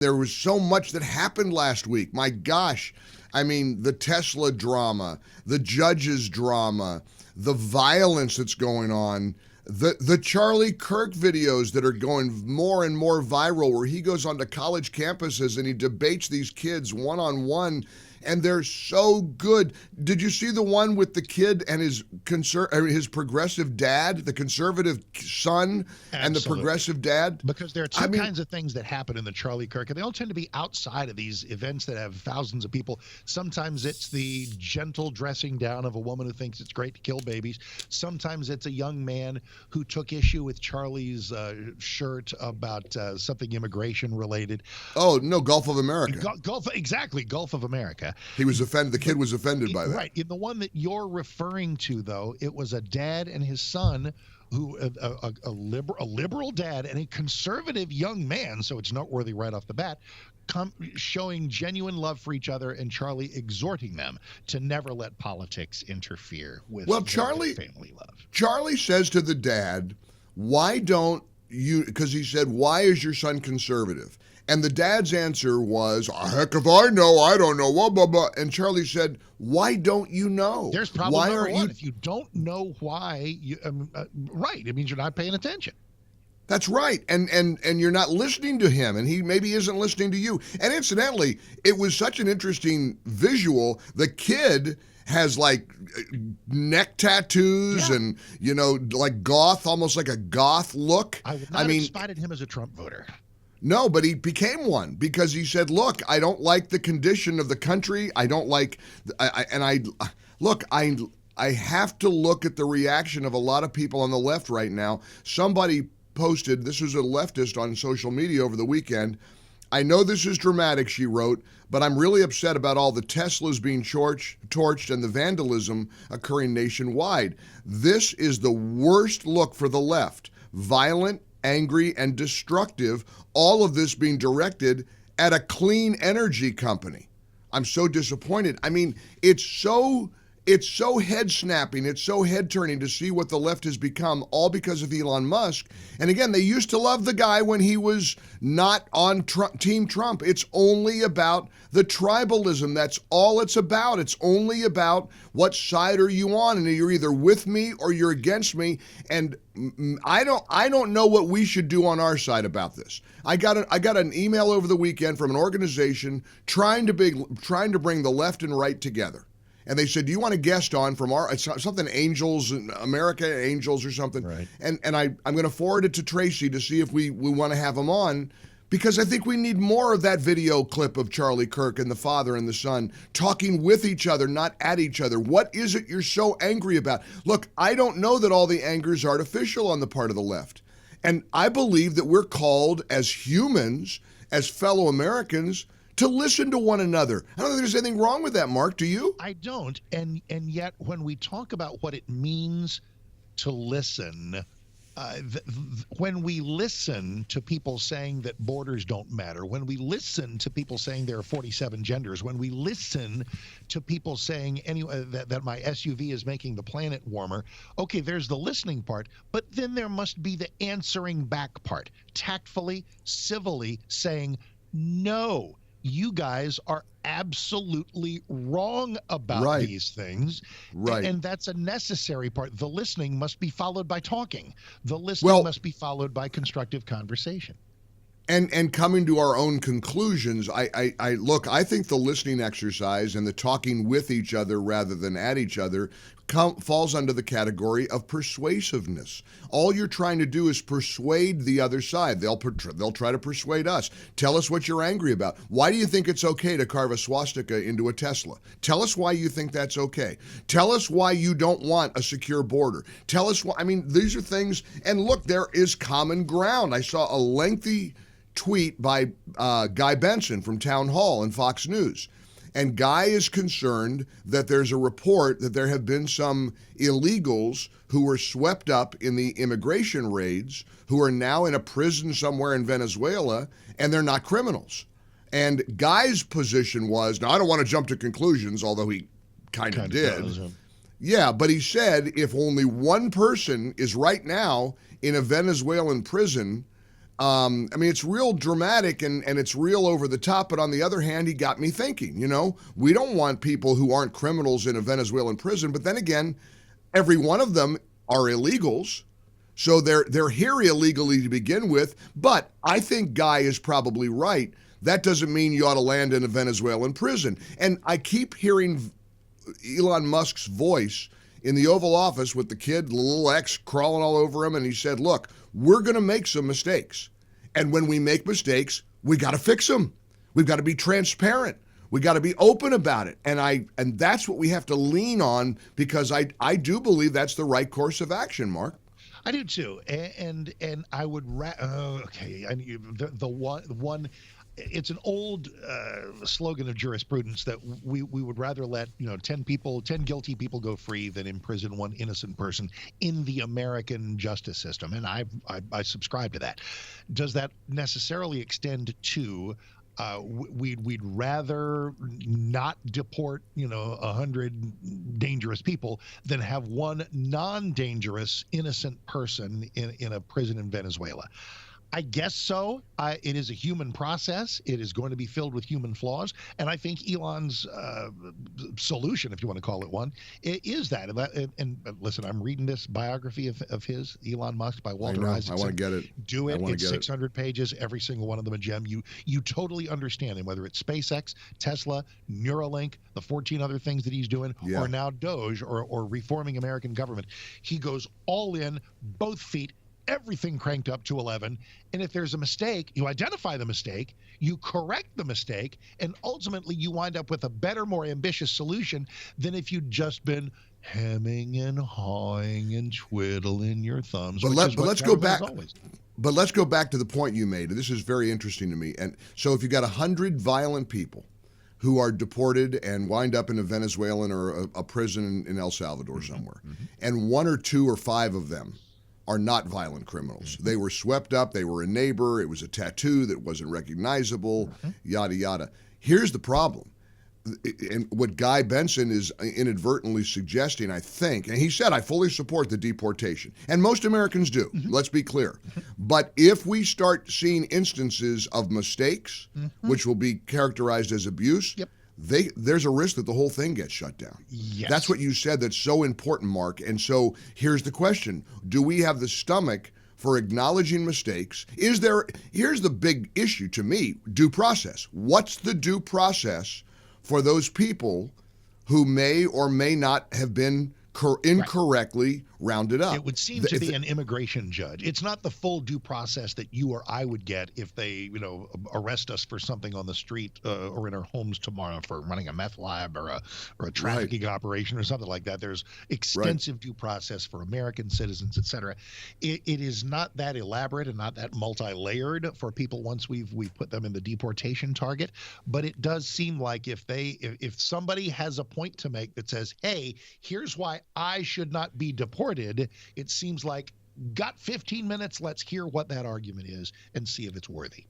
There was so much that happened last week. My gosh. I mean, the Tesla drama, the judges drama, the violence that's going on, the Charlie Kirk videos that are going more and more viral, where he goes onto college campuses and he debates these kids one-on-one, and they're so good. Did you see the one with the kid and his progressive dad, the conservative son? Absolutely. And the progressive dad? Because there are two kinds of things that happen in the Charlie Kirk, and they all tend to be outside of these events that have thousands of people. Sometimes it's the gentle dressing down of a woman who thinks it's great to kill babies. Sometimes it's a young man who took issue with Charlie's shirt about something immigration related. Oh, no, Gulf of America. Gulf of America. He was offended. The kid was offended by that. Right. In the one that you're referring to, though, it was a dad and his son, who a liberal dad and a conservative young man. So it's noteworthy right off the bat, showing genuine love for each other, and Charlie exhorting them to never let politics interfere with family love. Charlie says to the dad, "Why don't you?" Because he said, "Why is your son conservative?" And the dad's answer was, "Heck if I know, I don't know, blah, blah, blah." And Charlie said, "Why don't you know?" There's problem number one. If you don't know why, right, it means you're not paying attention. That's right. And you're not listening to him, and he maybe isn't listening to you. And incidentally, it was such an interesting visual. The kid has like neck tattoos and, like goth, almost like a goth look. I would not have spotted him as a Trump voter. No, but he became one because he said, "Look, I don't like the condition of the country. I don't like, I have to look at the reaction of a lot of people on the left right now." Somebody posted, this was a leftist on social media over the weekend. "I know this is dramatic," she wrote, "but I'm really upset about all the Teslas being torched and the vandalism occurring nationwide. This is the worst look for the left. Violent, angry, and destructive, all of this being directed at a clean energy company. I'm so disappointed." I mean, it's so head-snapping, it's so head-turning to see what the left has become, all because of Elon Musk. And again, they used to love the guy when he was not on Team Trump. It's only about the tribalism. That's all it's about. It's only about what side are you on, and you're either with me or you're against me. And I don't know what we should do on our side about this. I got an email over the weekend from an organization trying to bring the left and right together. And they said, "Do you want a guest on from something Angels, America Angels or something?" Right. And I'm going to forward it to Tracy to see if we want to have him on, because I think we need more of that video clip of Charlie Kirk and the father and the son talking with each other, not at each other. What is it you're so angry about? Look, I don't know that all the anger is artificial on the part of the left. And I believe that we're called as humans, as fellow Americans, to listen to one another. I don't think there's anything wrong with that, Mark. Do you? I don't. And yet, when we talk about what it means to listen, when we listen to people saying that borders don't matter, when we listen to people saying there are 47 genders, when we listen to people saying that my SUV is making the planet warmer, okay, there's the listening part, but then there must be the answering back part, tactfully, civilly saying, "No, you guys are absolutely wrong about these things." Right. And that's a necessary part. The listening must be followed by talking. The listening must be followed by constructive conversation. And coming to our own conclusions, I think the listening exercise and the talking with each other rather than at each other falls under the category of persuasiveness. All you're trying to do is persuade the other side. They'll try to persuade us. Tell us what you're angry about. Why do you think it's okay to carve a swastika into a Tesla? Tell us why you think that's okay. Tell us why you don't want a secure border. Tell us why. I mean, these are things. And look, there is common ground. I saw a lengthy tweet by Guy Benson from Town Hall and Fox News. And Guy is concerned that there's a report that there have been some illegals who were swept up in the immigration raids who are now in a prison somewhere in Venezuela, and they're not criminals. And Guy's position was, now I don't want to jump to conclusions, although he kind of did. Yeah, but he said if only one person is right now in a Venezuelan prison, I mean, it's real dramatic and it's real over the top, but on the other hand, he got me thinking, we don't want people who aren't criminals in a Venezuelan prison, but then again, every one of them are illegals. So they're here illegally to begin with, but I think Guy is probably right. That doesn't mean you ought to land in a Venezuelan prison. And I keep hearing Elon Musk's voice in the Oval Office with the kid, the little X, crawling all over him, and he said, look, we're going to make some mistakes. And when we make mistakes, we got to fix them. We've got to be transparent. We got to be open about it. And that's what we have to lean on, because I do believe that's the right course of action, Mark. I do too, and I would okay. The one. It's an old slogan of jurisprudence that we would rather let 10 guilty people go free than imprison one innocent person in the American justice system, and I subscribe to that. Does that necessarily extend to? We'd rather not deport 100 dangerous people than have one non-dangerous innocent person in a prison in Venezuela. I guess so. It is a human process. It is going to be filled with human flaws. And I think Elon's solution, if you want to call it one, is that. And listen, I'm reading this biography of his, Elon Musk, by Walter Isaacson. I want to get it. Do it. It's 600 pages, every single one of them a gem. You totally understand him, whether it's SpaceX, Tesla, Neuralink, the 14 other things that he's doing, or now Doge, or reforming American government. He goes all in, both feet, everything cranked up to 11. And if there's a mistake, you identify the mistake, you correct the mistake, and ultimately you wind up with a better, more ambitious solution than if you'd just been hemming and hawing and twiddling your thumbs. But let's go back. But let's go back to the point you made. This is very interesting to me. And so if you got 100 violent people who are deported and wind up in a Venezuelan or a prison in El Salvador somewhere, and 1 or 2 or 5 of them are not violent criminals. They were swept up. They were a neighbor. It was a tattoo that wasn't recognizable, yada, yada. Here's the problem. And what Guy Benson is inadvertently suggesting, I think, and he said, I fully support the deportation. And most Americans do. Let's be clear. But if we start seeing instances of mistakes, which will be characterized as abuse, there's a risk that the whole thing gets shut down. Yes. That's what you said. That's so important, Mark. And so here's the question. Do we have the stomach for acknowledging mistakes? Here's the big issue to me, due process. What's the due process for those people who may or may not have been incorrectly rounded up? It would seem to be an immigration judge. It's not the full due process that you or I would get if they, arrest us for something on the street or in our homes tomorrow for running a meth lab or a trafficking operation or something like that. There's extensive due process for American citizens, et cetera. It is not that elaborate and not that multi-layered for people once we've put them in the deportation target. But it does seem like if somebody has a point to make that says, hey, here's why I should not be deported, it seems like, got 15 minutes, let's hear what that argument is and see if it's worthy.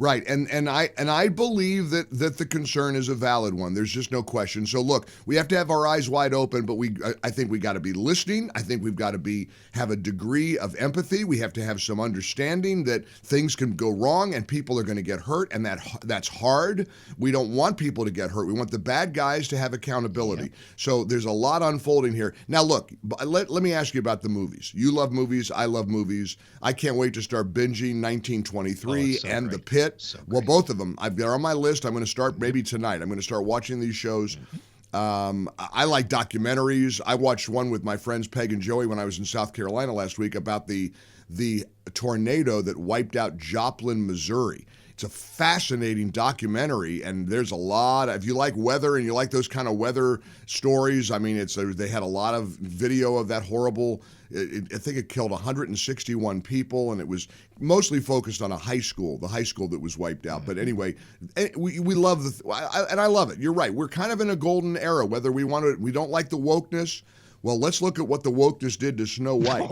Right, and I believe that the concern is a valid one. There's just no question. So look, we have to have our eyes wide open, but I think we got to be listening. I think we've got to have a degree of empathy. We have to have some understanding that things can go wrong and people are going to get hurt, and that's hard. We don't want people to get hurt. We want the bad guys to have accountability. Yeah. So there's a lot unfolding here. Now look, let me ask you about the movies. You love movies. I love movies. I can't wait to start binging 1923 and The Pit. So well, both of them. They're on my list. I'm going to start maybe tonight. I'm going to start watching these shows. I like documentaries. I watched one with my friends Peg and Joey when I was in South Carolina last week about the tornado that wiped out Joplin, Missouri. It's a fascinating documentary, and there's a lot. If you like weather and you like those kind of weather stories, I mean, they had a lot of video of that horrible. I think it killed 161 people, and it was mostly focused on the high school that was wiped out. But anyway, we love and I love it. You're right. We're kind of in a golden era. Whether we don't like the wokeness, Well, let's look at what the wokeness did to Snow White.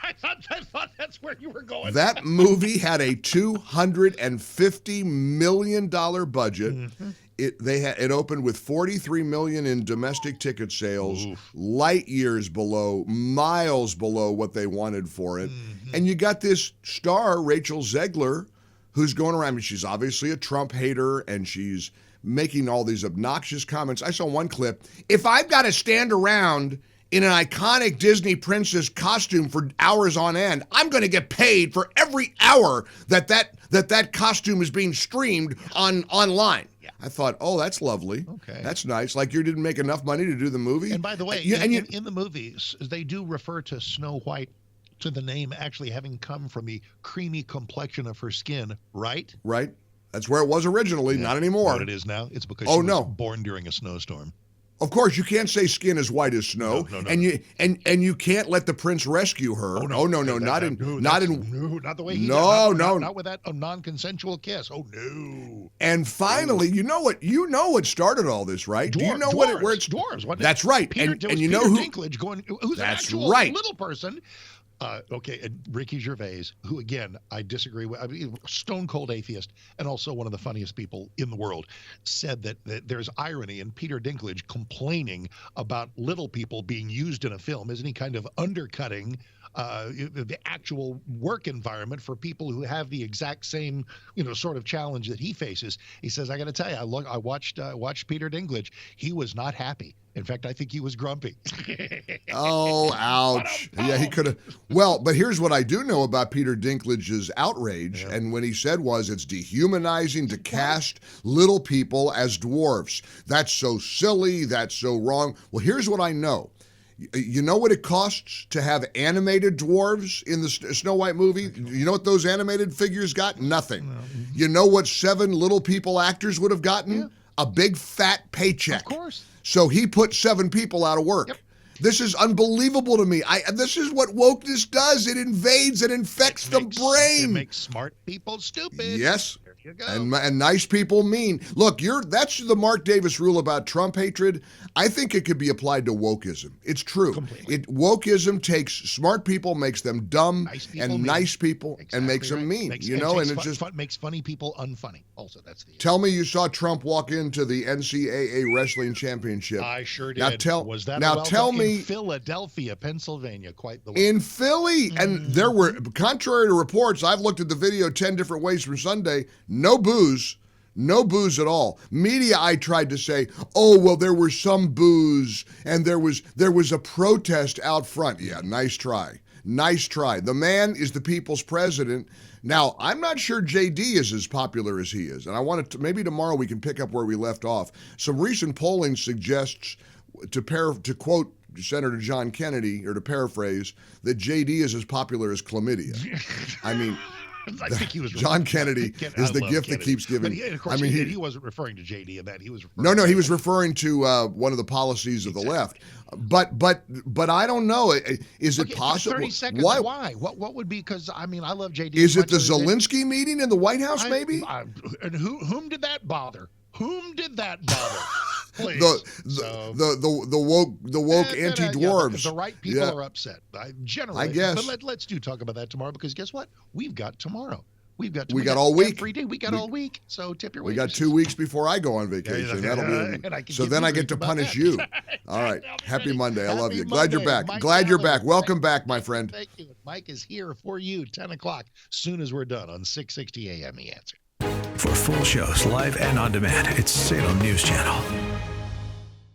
I thought that's where you were going. That movie had a $250 million budget. Mm-hmm. It opened with $43 million in domestic ticket sales, light years below, miles below what they wanted for it. Mm-hmm. And you got this star, Rachel Zegler, who's going around. I mean, she's obviously a Trump hater, and she's making all these obnoxious comments. I saw one clip. If I've got to stand around in an iconic Disney princess costume for hours on end, I'm going to get paid for every hour that costume is being streamed online. Yeah. I thought, oh, that's lovely. Okay. That's nice. Like you didn't make enough money to do the movie. And by the way, in the movies, they do refer to Snow White, to the name actually having come from the creamy complexion of her skin, right? Right. That's where it was originally, not anymore. What it is now? It's because she was born during a snowstorm. Of course, you can't say skin as white as snow, and you can't let the prince rescue her. Oh no, not the way he did. Not with that non-consensual kiss. Oh no. And finally, you know what started all this, right? Do you know where it's dwarves? That's right. And you know who Dinklage going? Who's an actual little person? Okay, Ricky Gervais, who again I disagree with, stone cold atheist, and also one of the funniest people in the world, said that there's irony in Peter Dinklage complaining about little people being used in a film as any kind of undercutting the actual work environment for people who have the exact same sort of challenge that he faces. He says, I got to tell you, I watched Peter Dinklage. He was not happy. In fact, I think he was grumpy. Oh, ouch. Yeah, he could have. Well, but here's what I do know about Peter Dinklage's outrage. Yeah. And when he said it's dehumanizing to cast little people as dwarfs. That's so silly. That's so wrong. Well, here's what I know. You know what it costs to have animated dwarves in the Snow White movie? You know what those animated figures got? Nothing. You know what 7 little people actors would have gotten? Yeah. A big fat paycheck. Of course. So he put 7 people out of work. Yep. This is unbelievable to me. This is what wokeness does. It invades and infects the brain. It makes smart people stupid. Yes. There you go. And nice people mean. Look, that's the Mark Davis rule about Trump hatred. I think it could be applied to wokeism. It's true. Completely. Wokeism takes smart people, makes them dumb, nice people and makes them mean. And makes funny people unfunny. Also, that's the. Tell me you saw Trump walk into the NCAA wrestling championship. I sure did. Tell me. In Philadelphia, Pennsylvania, quite the way. In Philly, and there were, contrary to reports, I've looked at the video 10 different ways from Sunday. No booze at all. Media, I tried to say, oh, well, there was some booze and there was a protest out front. Yeah, nice try. The man is the people's president. Now, I'm not sure JD is as popular as he is, and I wanted to, maybe tomorrow we can pick up where we left off. Some recent polling suggests, to quote Senator John Kennedy, or to paraphrase, that JD is as popular as chlamydia. I mean, I think he was John Kennedy is the gift that keeps giving. But he wasn't referring to JD in that. He was he was referring to one of the policies of the left. But I don't know. Is it possible? 30 seconds. Why? What would be? Because I love JD. Is it the Zelensky meeting in the White House? Maybe. And whom did that bother? Please. The woke anti-dwarves. The right people are upset. Generally, I guess. But let's talk about that tomorrow, because guess what? We've got tomorrow. We got all week. Every day. We got all week. So tip your waitresses. We got 2 weeks before I go on vacation. That'll be. So then I get to punish you. All right. Happy Monday. I love you. Glad you're back. Glad you're back. Welcome back, my friend. Thank you. Mike is here for you. 10 o'clock. Soon as we're done on 660 AM. The Answer. For full shows, live and on demand, it's Salem News Channel.